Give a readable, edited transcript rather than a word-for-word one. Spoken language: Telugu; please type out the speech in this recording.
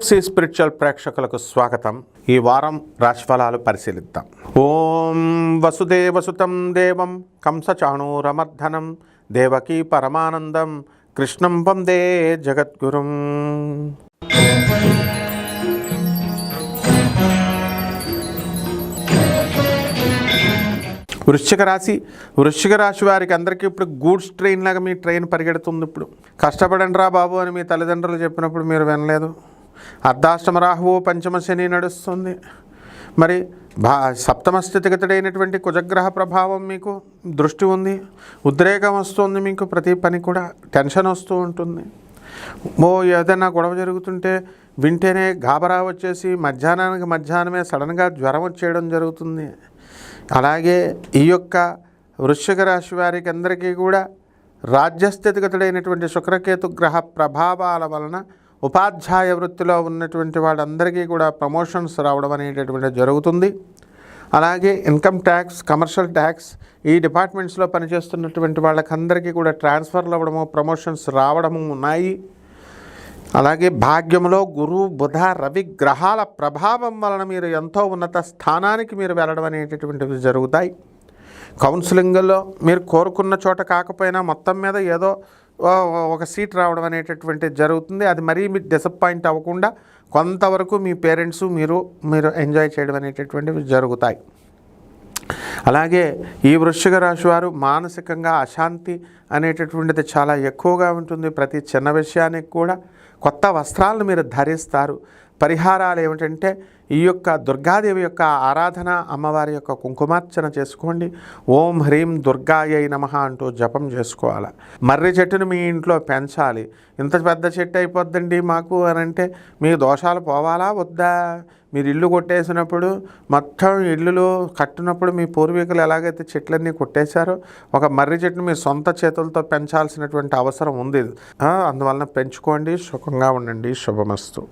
తులసి స్పిరిచువల్ ప్రేక్షకులకు స్వాగతం. ఈ వారం రాశిఫలాలు పరిశీలిద్దాం. ఓం వసుదేవసుతం దేవం కంసచాణూరమర్ధనం దేవకీ పరమానందం కృష్ణం వందే జగద్గురుం. వృశ్చిక రాశి వారికి అందరికీ ఇప్పుడు గూడ్స్ ట్రైన్ లాగా మీ ట్రైన్ పరిగెడుతుంది. ఇప్పుడు కష్టపడండి రా బాబు అని మీ తల్లిదండ్రులు చెప్పినప్పుడు మీరు వినలేదు. అర్ధాష్టమ రాహువు పంచమ శని నడుస్తుంది. మరి సప్తమ స్థితిగతుడైనటువంటి కుజగ్రహ ప్రభావం మీకు దృష్టి ఉంది. ఉద్రేకం వస్తుంది, మీకు ప్రతి పని కూడా టెన్షన్ వస్తూ ఉంటుంది. ఏదైనా గొడవ జరుగుతుంటే వింటేనే గాబరా వచ్చేసి మధ్యాహ్నమే సడన్గా జ్వరం వచ్చేయడం జరుగుతుంది. అలాగే ఈ యొక్క వృశ్చిక రాశి వారికి అందరికీ కూడా రాజ్యస్థితిగతుడైనటువంటి శుక్రకేతు గ్రహ ప్రభావాల వలన ఉపాధ్యాయ వృత్తిలో ఉన్నటువంటి వాళ్ళందరికీ కూడా ప్రమోషన్స్ రావడం అనేటటువంటి జరుగుతుంది. అలాగే ఇన్కమ్ ట్యాక్స్, కమర్షియల్ ట్యాక్స్ ఈ డిపార్ట్మెంట్స్లో పనిచేస్తున్నటువంటి వాళ్ళకందరికీ కూడా ట్రాన్స్ఫర్లు అవ్వడము, ప్రమోషన్స్ రావడము ఉన్నాయి. అలాగే భాగ్యంలో గురు బుధ రవి గ్రహాల ప్రభావం వలన మీరు ఎంతో ఉన్నత స్థానానికి మీరు వెళ్ళడం అనేటటువంటివి జరుగుతాయి. కౌన్సిలింగ్లో మీరు కోరుకున్న చోట కాకపోయినా మొత్తం మీద ఏదో ఒక సీట్ రావడం అనేటటువంటిది జరుగుతుంది. అది మరీ మీరు డిసప్పాయింట్ అవ్వకుండా కొంతవరకు మీ పేరెంట్స్ మీరు ఎంజాయ్ చేయడం అనేటటువంటివి జరుగుతాయి. అలాగే ఈ వృశ్చిక రాశి వారు మానసికంగా అశాంతి అనేటటువంటిది చాలా ఎక్కువగా ఉంటుంది. ప్రతి చిన్న విషయానికి కూడా కొత్త వస్త్రాలను మీరు ధరిస్తారు. పరిహారాలు ఏమిటంటే ఈ యొక్క దుర్గాదేవి యొక్క ఆరాధన, అమ్మవారి యొక్క కుంకుమార్చన చేసుకోండి. ఓం హ్రీం దుర్గాయై నమః అంటూ జపం చేసుకోవాలి. మర్రి చెట్టును మీ ఇంట్లో పెంచాలి. ఇంత పెద్ద చెట్టు అయిపోద్దండి మాకు అని అంటే మీ దోషాలు పోవాలా వద్దా? మీరు ఇల్లు కొట్టేసినప్పుడు మొత్తం ఇల్లులు కట్టినప్పుడు మీ పూర్వీకులు ఎలాగైతే చెట్లన్నీ కొట్టేశారో ఒక మర్రి చెట్టును మీ సొంత చేతులతో పెంచాల్సినటువంటి అవసరం ఉంది. అందువలన పెంచుకోండి. సుఖంగా ఉండండి. శుభమస్తు.